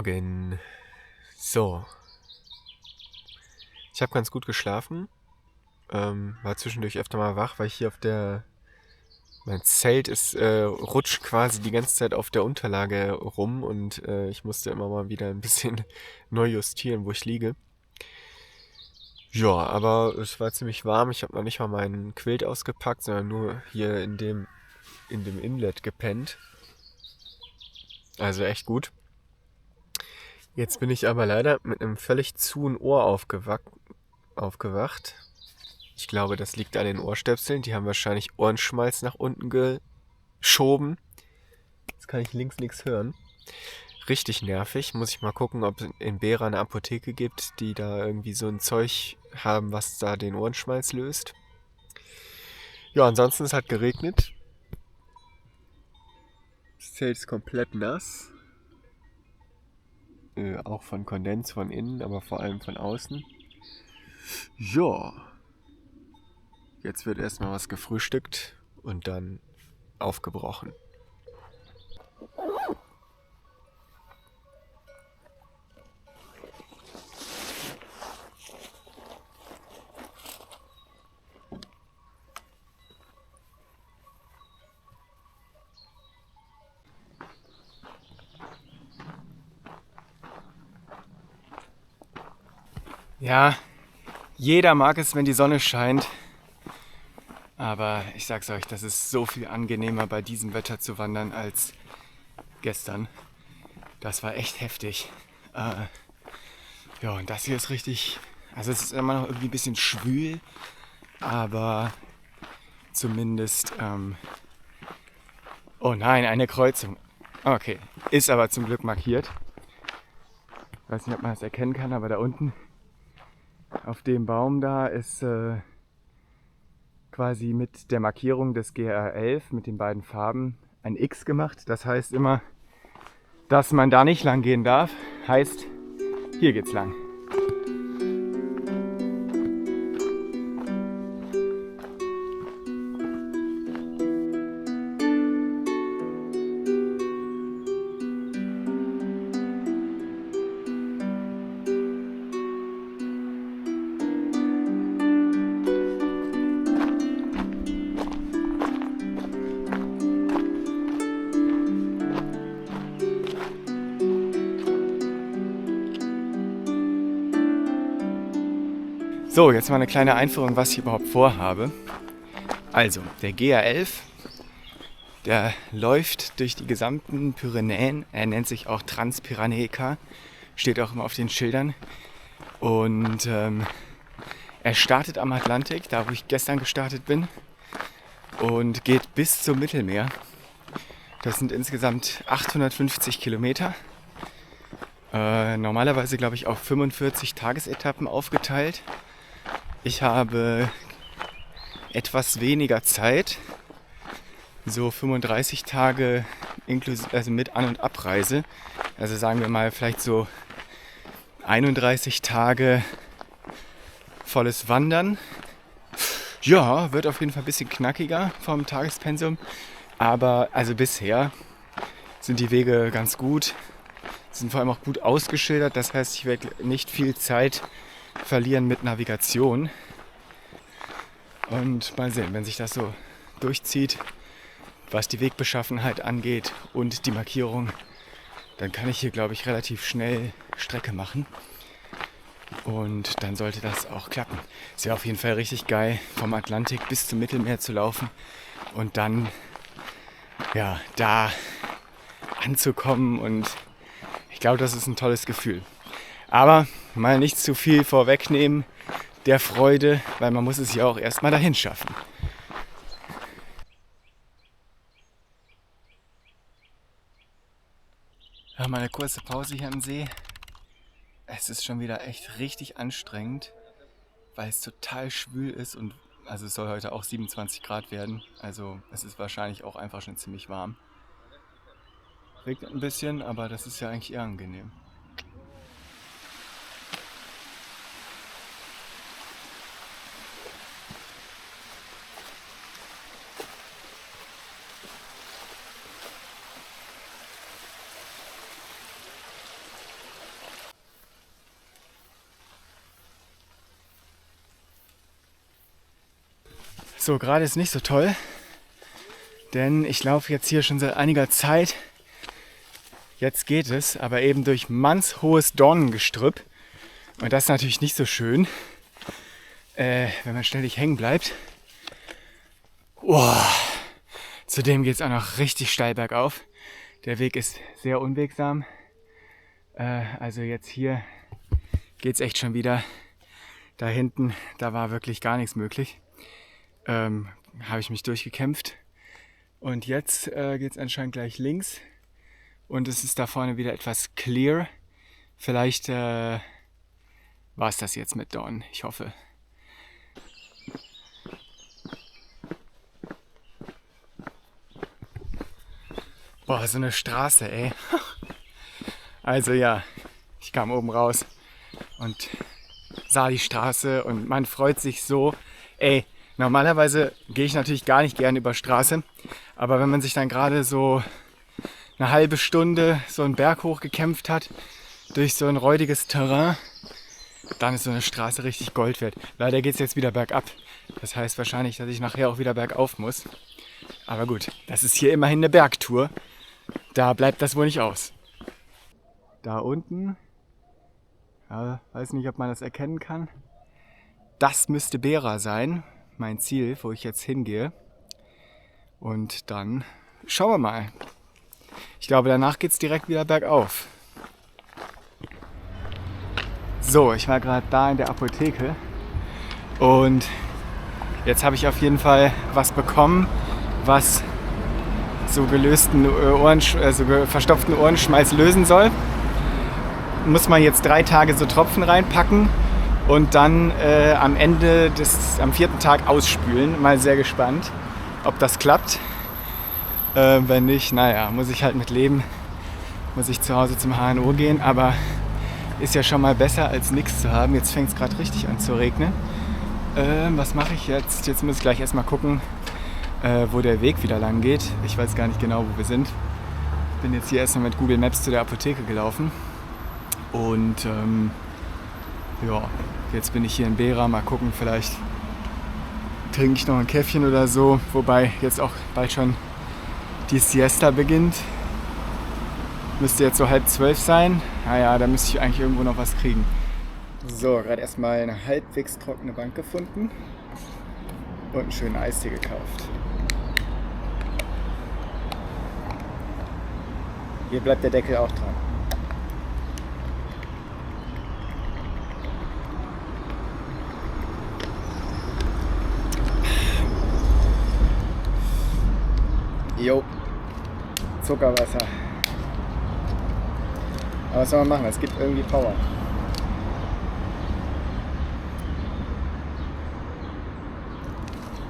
Morgen. So, ich habe ganz gut geschlafen. War zwischendurch öfter mal wach, weil ich hier mein Zelt rutscht quasi die ganze Zeit auf der Unterlage rum und ich musste immer mal wieder ein bisschen neu justieren, wo ich liege. Ja, aber es war ziemlich warm. Ich habe noch nicht mal meinen Quilt ausgepackt, sondern nur hier in dem Inlet gepennt. Also echt gut. Jetzt bin ich aber leider mit einem völlig zuhen Ohr aufgewacht. Ich glaube, das liegt an den Ohrstöpseln. Die haben wahrscheinlich Ohrenschmalz nach unten geschoben. Jetzt kann ich links nichts hören. Richtig nervig. Muss ich mal gucken, ob es in Bera eine Apotheke gibt, die da irgendwie so ein Zeug haben, was da den Ohrenschmalz löst. Ja, ansonsten es hat geregnet. Das Zelt ist komplett nass. Auch von Kondens von innen, aber vor allem von außen. Ja. Jetzt wird erstmal was gefrühstückt und dann aufgebrochen. Ja, jeder mag es, wenn die Sonne scheint. Aber ich sag's euch, das ist so viel angenehmer bei diesem Wetter zu wandern als gestern. Das war echt heftig. Ja, und das hier ist richtig. Also es ist immer noch irgendwie ein bisschen schwül, aber zumindest. Oh nein, eine Kreuzung. Okay, ist aber zum Glück markiert. Weiß nicht, ob man das erkennen kann, aber da unten auf dem Baum da ist quasi mit der Markierung des GR11 mit den beiden Farben ein X gemacht. Das heißt immer, dass man da nicht lang gehen darf. Heißt, hier geht's lang. So, jetzt mal eine kleine Einführung, was ich überhaupt vorhabe. Also, der GR11, der läuft durch die gesamten Pyrenäen. Er nennt sich auch Transpyrenäica, steht auch immer auf den Schildern. Und er startet am Atlantik, da wo ich gestern gestartet bin, und geht bis zum Mittelmeer. Das sind insgesamt 850 Kilometer. Normalerweise, glaube ich, auf 45 Tagesetappen aufgeteilt. Ich habe etwas weniger Zeit, so 35 Tage also mit An- und Abreise. Also sagen wir mal vielleicht so 31 Tage volles Wandern. Ja, wird auf jeden Fall ein bisschen knackiger vom Tagespensum. Aber also bisher sind die Wege ganz gut, sind vor allem auch gut ausgeschildert. Das heißt, ich werde nicht viel Zeit verlieren mit Navigation. Und mal sehen, wenn sich das so durchzieht, was die Wegbeschaffenheit angeht und die Markierung, dann kann ich hier, glaube ich, relativ schnell Strecke machen. Und dann sollte das auch klappen. Es wäre auf jeden Fall richtig geil, vom Atlantik bis zum Mittelmeer zu laufen und dann ja, da anzukommen. Und ich glaube, das ist ein tolles Gefühl. Aber mal nicht zu viel vorwegnehmen der Freude, weil man muss es ja auch erstmal dahin schaffen. Ja, mal eine kurze Pause hier am See. Es ist schon wieder echt richtig anstrengend, weil es total schwül ist und also es soll heute auch 27 Grad werden. Also es ist wahrscheinlich auch einfach schon ziemlich warm. Regnet ein bisschen, aber das ist ja eigentlich eher angenehm. So, gerade ist nicht so toll, denn ich laufe jetzt hier schon seit einiger Zeit. Jetzt geht es, aber eben durch mannshohes Dornengestrüpp. Und das ist natürlich nicht so schön, wenn man ständig hängen bleibt. Oh. Zudem geht es auch noch richtig steil bergauf. Der Weg ist sehr unwegsam. Also jetzt hier geht es echt schon wieder. Da hinten, da war wirklich gar nichts möglich. Habe ich mich durchgekämpft. Und jetzt geht es anscheinend gleich links. Und es ist da vorne wieder etwas clear. Vielleicht war es das jetzt mit Dorn. Ich hoffe. Boah, so eine Straße, ey. Also ja, ich kam oben raus und sah die Straße und man freut sich so. Ey, normalerweise gehe ich natürlich gar nicht gerne über Straße, aber wenn man sich dann gerade so eine halbe Stunde so einen Berg hochgekämpft hat, durch so ein räudiges Terrain, dann ist so eine Straße richtig Gold wert. Leider geht es jetzt wieder bergab. Das heißt wahrscheinlich, dass ich nachher auch wieder bergauf muss. Aber gut, das ist hier immerhin eine Bergtour. Da bleibt das wohl nicht aus. Da unten, ja, weiß nicht, ob man das erkennen kann. Das müsste Beera sein, mein Ziel, wo ich jetzt hingehe. Und dann schauen wir mal. Ich glaube, danach geht es direkt wieder bergauf. So, ich war gerade da in der Apotheke und jetzt habe ich auf jeden Fall was bekommen, was so verstopften Ohrenschmalz lösen soll. Muss man jetzt 3 Tage so Tropfen reinpacken und dann am 4. Tag ausspülen. Mal sehr gespannt, ob das klappt. Wenn nicht, naja, muss ich halt mit leben. Muss ich zu Hause zum HNO gehen, aber ist ja schon mal besser als nichts zu haben. Jetzt fängt es gerade richtig an zu regnen. Was mache ich jetzt? Jetzt muss ich gleich erstmal gucken, wo der Weg wieder lang geht. Ich weiß gar nicht genau, wo wir sind. Bin jetzt hier erstmal mit Google Maps zu der Apotheke gelaufen. Und ja, jetzt bin ich hier in Beera. Mal gucken, vielleicht trinke ich noch ein Käffchen oder so. Wobei jetzt auch bald schon die Siesta beginnt. Müsste jetzt so 11:30 sein. Naja, da müsste ich eigentlich irgendwo noch was kriegen. So, gerade erstmal eine halbwegs trockene Bank gefunden und einen schönen Eistee gekauft. Hier bleibt der Deckel auch dran. Jo, Zuckerwasser. Aber was soll man machen? Es gibt irgendwie Power.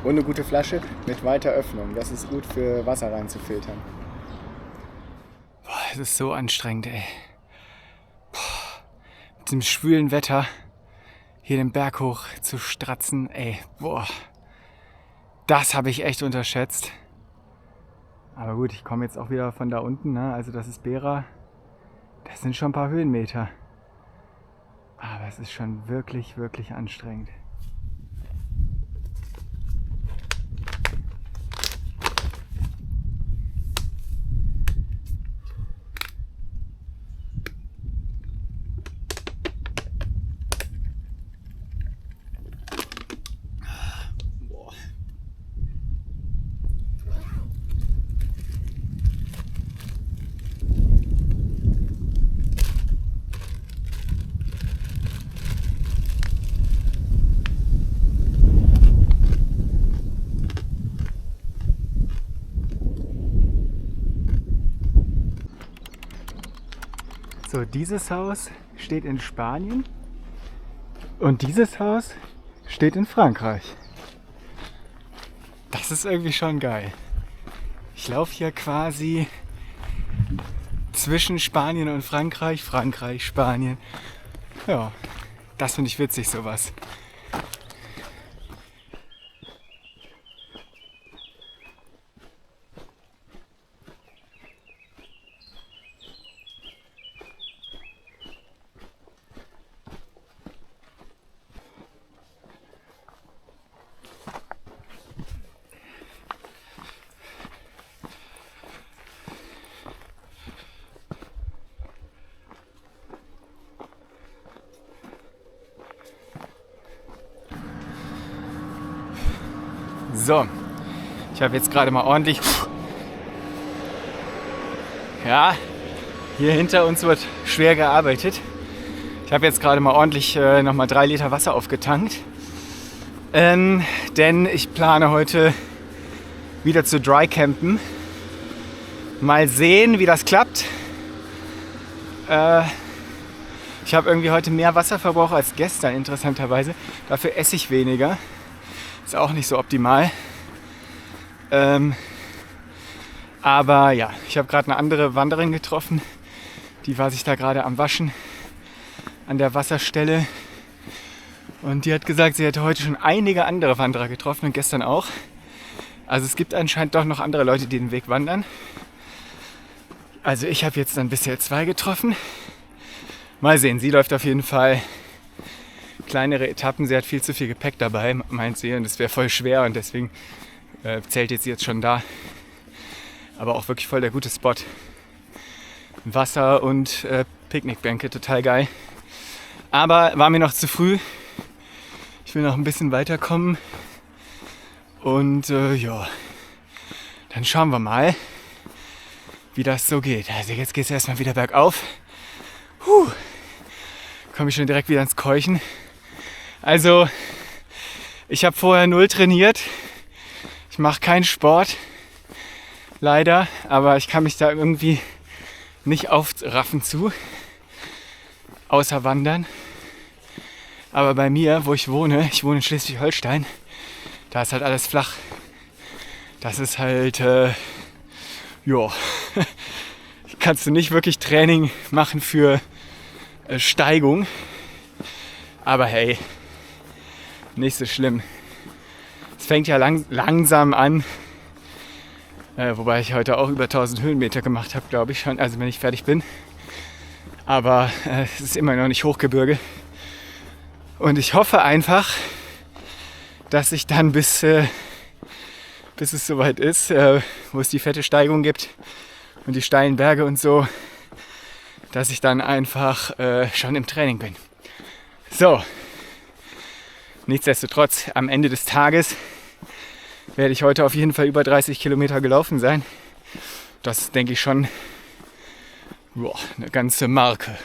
Und eine gute Flasche mit weiter Öffnung. Das ist gut für Wasser reinzufiltern. Boah, es ist so anstrengend, ey. Boah, mit dem schwülen Wetter hier den Berg hoch zu stratzen, ey. Boah, das habe ich echt unterschätzt. Aber gut, ich komme jetzt auch wieder von da unten, ne? Also das ist Beera. Das sind schon ein paar Höhenmeter. Aber es ist schon wirklich, wirklich anstrengend. So, dieses Haus steht in Spanien und dieses Haus steht in Frankreich. Das ist irgendwie schon geil. Ich laufe hier quasi zwischen Spanien und Frankreich, Frankreich, Spanien. Ja, das finde ich witzig, sowas. So, ich habe jetzt gerade mal ordentlich... Ja, hier hinter uns wird schwer gearbeitet. Ich habe jetzt gerade mal ordentlich nochmal 3 Liter Wasser aufgetankt. Denn ich plane heute wieder zu dry campen. Mal sehen, wie das klappt. Ich habe irgendwie heute mehr Wasserverbrauch als gestern, interessanterweise. Dafür esse ich weniger. Ist auch nicht so optimal. Aber ja, ich habe gerade eine andere Wanderin getroffen. Die war sich da gerade am Waschen an der Wasserstelle. Und die hat gesagt, sie hätte heute schon einige andere Wanderer getroffen und gestern auch. Also es gibt anscheinend doch noch andere Leute, die den Weg wandern. Also ich habe jetzt dann bisher 2 getroffen. Mal sehen, sie läuft auf jeden Fall kleinere Etappen. Sie hat viel zu viel Gepäck dabei, meint sie. Und das wäre voll schwer und deswegen zeltet sie jetzt schon da. Aber auch wirklich voll der gute Spot. Wasser und Picknickbänke, total geil. Aber war mir noch zu früh. Ich will noch ein bisschen weiterkommen. Und ja, dann schauen wir mal, wie das so geht. Also jetzt geht es erstmal wieder bergauf. Komme ich schon direkt wieder ins Keuchen. Also, ich habe vorher 0 trainiert. Ich mache keinen Sport. Leider. Aber ich kann mich da irgendwie nicht aufraffen zu. Außer wandern. Aber bei mir, wo ich wohne in Schleswig-Holstein, da ist halt alles flach. Das ist halt, kannst du nicht wirklich Training machen für Steigung. Aber hey, nicht so schlimm. Es fängt ja langsam an. Wobei ich heute auch über 1000 Höhenmeter gemacht habe, glaube ich schon. Also wenn ich fertig bin. Aber es ist immer noch nicht Hochgebirge. Und ich hoffe einfach, dass ich dann bis es soweit ist, wo es die fette Steigung gibt und die steilen Berge und so, dass ich dann einfach schon im Training bin. So, nichtsdestotrotz, am Ende des Tages werde ich heute auf jeden Fall über 30 Kilometer gelaufen sein. Das ist, denke ich, schon eine ganze Marke.